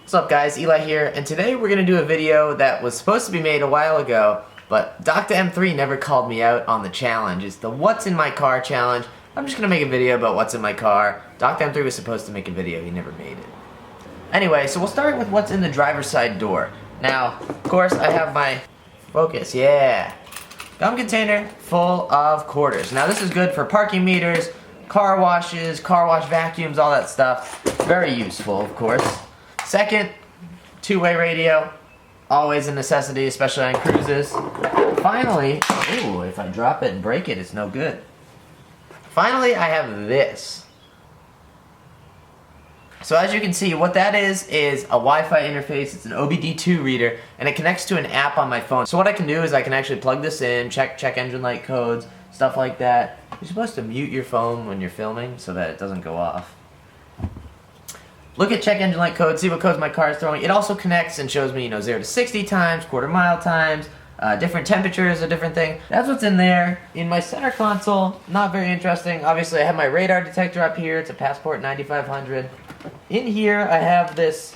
What's up guys, Eli here, and today we're going to do a video that was supposed to be made a while ago, but Dr. M3 never called me out on the challenge. It's the What's in My Car challenge. I'm just going to make a video about what's in my car. Dr. M3 was supposed to make a video, he never made it. Anyway, so we'll start with what's in the driver's side door. Now, of course, I have my focus, yeah. Gum container full of quarters. Now this is good for parking meters, car washes, car wash vacuums, all that stuff. Very useful, of course. Second, two-way radio, always a necessity, especially on cruises. Finally, ooh, if I drop it and break it, it's no good. Finally, I have this. So as you can see, what that is a Wi-Fi interface. It's an OBD2 reader, and it connects to an app on my phone. So what I can do is I can actually plug this in, check engine light codes, stuff like that. You're supposed to mute your phone when you're filming so that it doesn't go off. Look at check engine light code, see what codes my car is throwing. It also connects and shows me, 0 to 60 times, quarter mile times, different temperatures, a different thing. That's what's in there. In my center console, not very interesting. Obviously, I have my radar detector up here. It's a Passport 9500. In here, I have this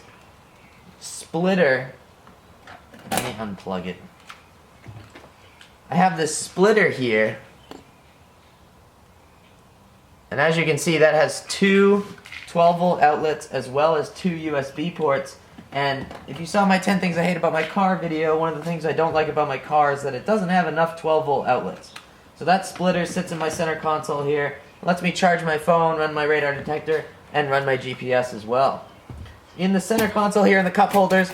splitter. Let me unplug it. I have this splitter here. And as you can see, that has two 12-volt outlets as well as two USB ports. And if you saw my 10 things I hate about my car video, one of the things I don't like about my car is that it doesn't have enough 12-volt outlets. So that splitter sits in my center console here, lets me charge my phone, run my radar detector, and run my GPS as well. In the center console here in the cup holders,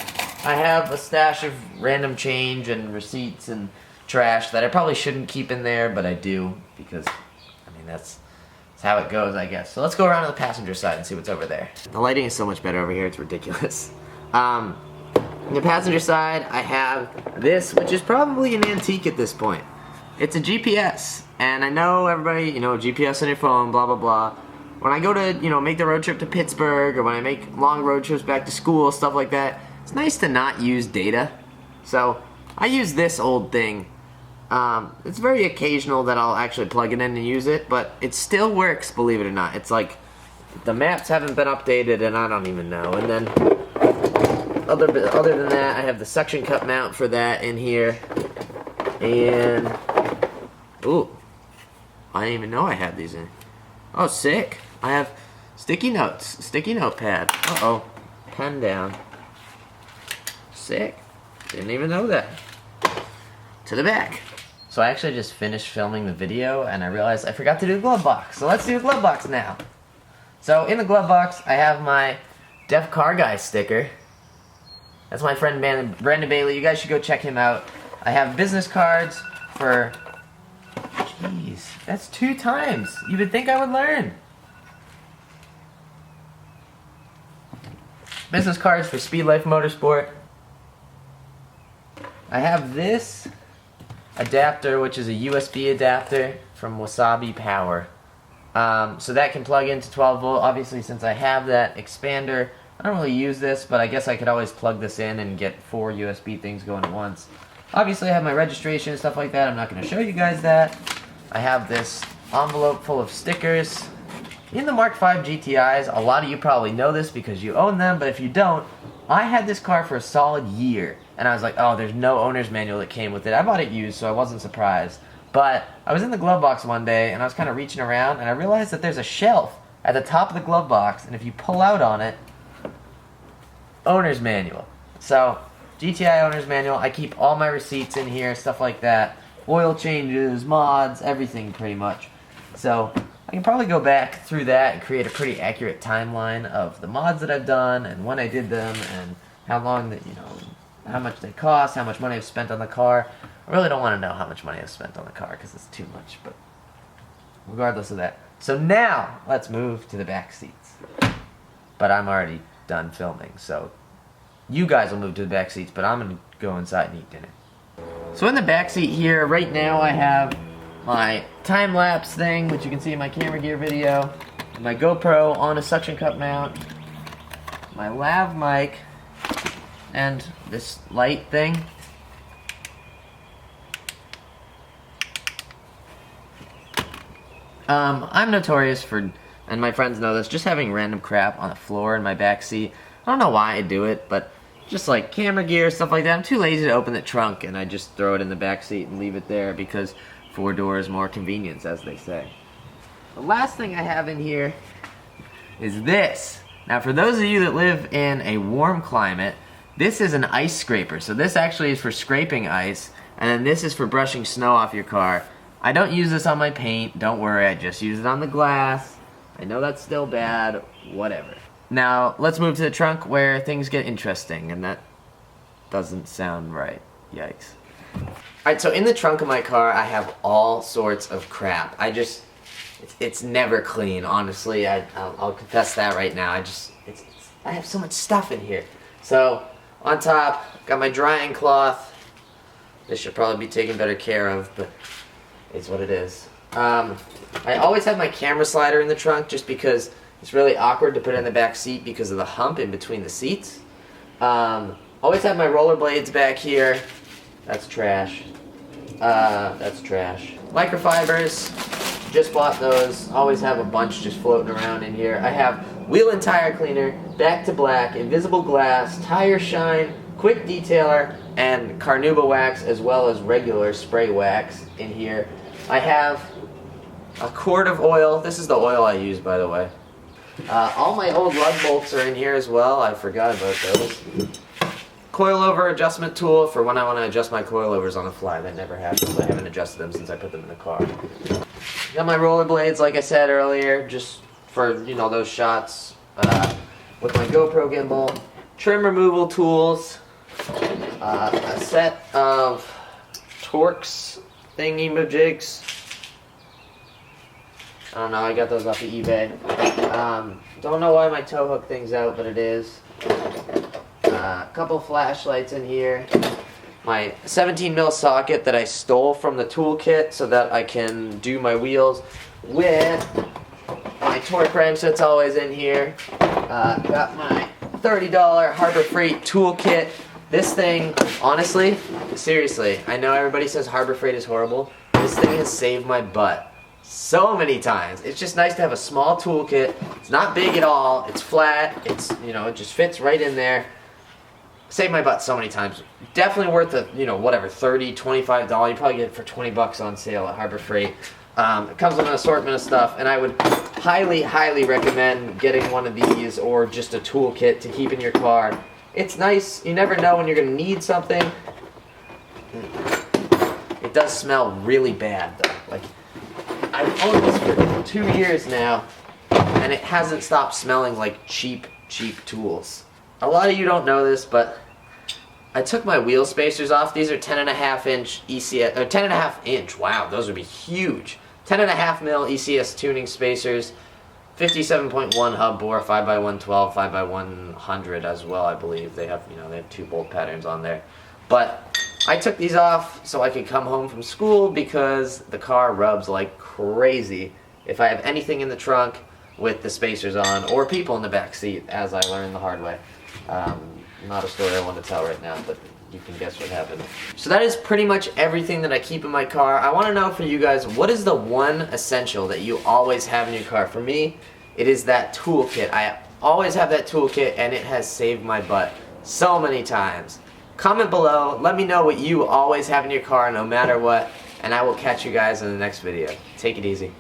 I have a stash of random change and receipts and trash that I probably shouldn't keep in there, but I do because, that's how it goes, I guess. So let's go around to the passenger side and see what's over there. The lighting is so much better over here, it's ridiculous. On the passenger side, I have this, which is probably an antique at this point. It's a GPS, and I know everybody, GPS on your phone, blah, blah, blah. When I go to, make the road trip to Pittsburgh, or when I make long road trips back to school, stuff like that, it's nice to not use data. So I use this old thing. It's very occasional that I'll actually plug it in and use it, but it still works, believe it or not. It's like the maps haven't been updated and I don't even know. And then other than that, I have the suction cup mount for that in here. And ooh, I didn't even know I had these in. Oh, sick. I have sticky notes, sticky notepad. Uh-oh, pen down. Sick. Didn't even know that. To the back. So I actually just finished filming the video and I realized I forgot to do the glove box. So let's do the glove box now. So in the glove box I have my Deaf Car Guy sticker. That's my friend Brandon Bailey. You guys should go check him out. I have business cards for... Jeez, that's 2 times. You would think I would learn. Business cards for Speed Life Motorsport. I have this adapter, which is a USB adapter from Wasabi Power. So that can plug into 12 volt. Obviously, since I have that expander, I don't really use this, but I guess I could always plug this in and get 4 USB things going at once. Obviously, I have my registration and stuff like that. I'm not going to show you guys that. I have this envelope full of stickers. In the MkV GTIs, a lot of you probably know this because you own them, but if you don't, I had this car for a solid year, and I was like, oh, there's no owner's manual that came with it. I bought it used, so I wasn't surprised. But I was in the glove box one day, and I was kind of reaching around, and I realized that there's a shelf at the top of the glove box, and if you pull out on it, owner's manual. So, GTI owner's manual, I keep all my receipts in here, stuff like that. Oil changes, mods, everything pretty much. So I can probably go back through that and create a pretty accurate timeline of the mods that I've done and when I did them and how long that, how much they cost, how much money I've spent on the car. I really don't want to know how much money I've spent on the car because it's too much, but regardless of that. So now let's move to the back seats. But I'm already done filming, so you guys will move to the back seats, but I'm going to go inside and eat dinner. So in the back seat here, right now I have my time-lapse thing, which you can see in my camera gear video, my GoPro on a suction cup mount, my lav mic, and this light thing. I'm notorious for, and my friends know this, just having random crap on the floor in my back seat. I don't know why I do it, but just like camera gear, stuff like that. I'm too lazy to open the trunk, and I just throw it in the back seat and leave it there because 4 doors more convenience, as they say. The last thing I have in here is this. Now, for those of you that live in a warm climate, this is an ice scraper. So this actually is for scraping ice, and then this is for brushing snow off your car. I don't use this on my paint, don't worry, I just use it on the glass. I know that's still bad, whatever. Now, let's move to the trunk where things get interesting, and that doesn't sound right. Yikes. Alright, so in the trunk of my car, I have all sorts of crap. It's never clean, honestly. I'll confess that right now. I have so much stuff in here. So, on top, got my drying cloth. This should probably be taken better care of, but it's what it is. I always have my camera slider in the trunk just because it's really awkward to put it in the back seat because of the hump in between the seats. Always have my rollerblades back here. That's trash. That's trash. Microfibers, just bought those. Always have a bunch just floating around in here. I have wheel and tire cleaner, back to black, invisible glass, tire shine, quick detailer, and carnauba wax as well as regular spray wax in here. I have a quart of oil. This is the oil I use, by the way. All my old lug bolts are in here as well. I forgot about those. Coilover adjustment tool for when I want to adjust my coilovers on the fly. That never happens. I haven't adjusted them since I put them in the car. Got my rollerblades, like I said earlier, just for, you know, those shots with my GoPro gimbal. Trim removal tools. A set of Torx thingy-majigs. I don't know, I got those off of eBay. Don't know why my tow hook thing's out, but it is. A couple flashlights in here. My 17mm socket that I stole from the toolkit so that I can do my wheels with. My torque wrench that's always in here. Got my $30 Harbor Freight toolkit. This thing, honestly, seriously, I know everybody says Harbor Freight is horrible. This thing has saved my butt so many times. It's just nice to have a small toolkit. It's not big at all. It's flat. It's, you know, it just fits right in there. Saved my butt so many times. Definitely worth the, you know, whatever, $30, $25. You probably get it for 20 bucks on sale at Harbor Freight. It comes with an assortment of stuff, and I would highly, highly recommend getting one of these or just a toolkit to keep in your car. It's nice. You never know when you're going to need something. It does smell really bad, though. Like, I've owned this for 2 years now, and it hasn't stopped smelling like cheap tools. A lot of you don't know this, but I took my wheel spacers off. These are 10.5-inch ECS, or 10.5-inch. Wow, those would be huge. 10.5mm ECS tuning spacers, 57.1 hub bore, 5x112, 5x100 as well. I believe they have, you know, they have 2 bolt patterns on there. But I took these off so I could come home from school because the car rubs like crazy if I have anything in the trunk with the spacers on, or people in the back seat, as I learned the hard way. Not a story I want to tell right now, but you can guess what happened. So that is pretty much everything that I keep in my car. I want to know for you guys, what is the one essential that you always have in your car? For me, it is that toolkit. I always have that toolkit, and it has saved my butt so many times. Comment below, let me know what you always have in your car no matter what, and I will catch you guys in the next video. Take it easy.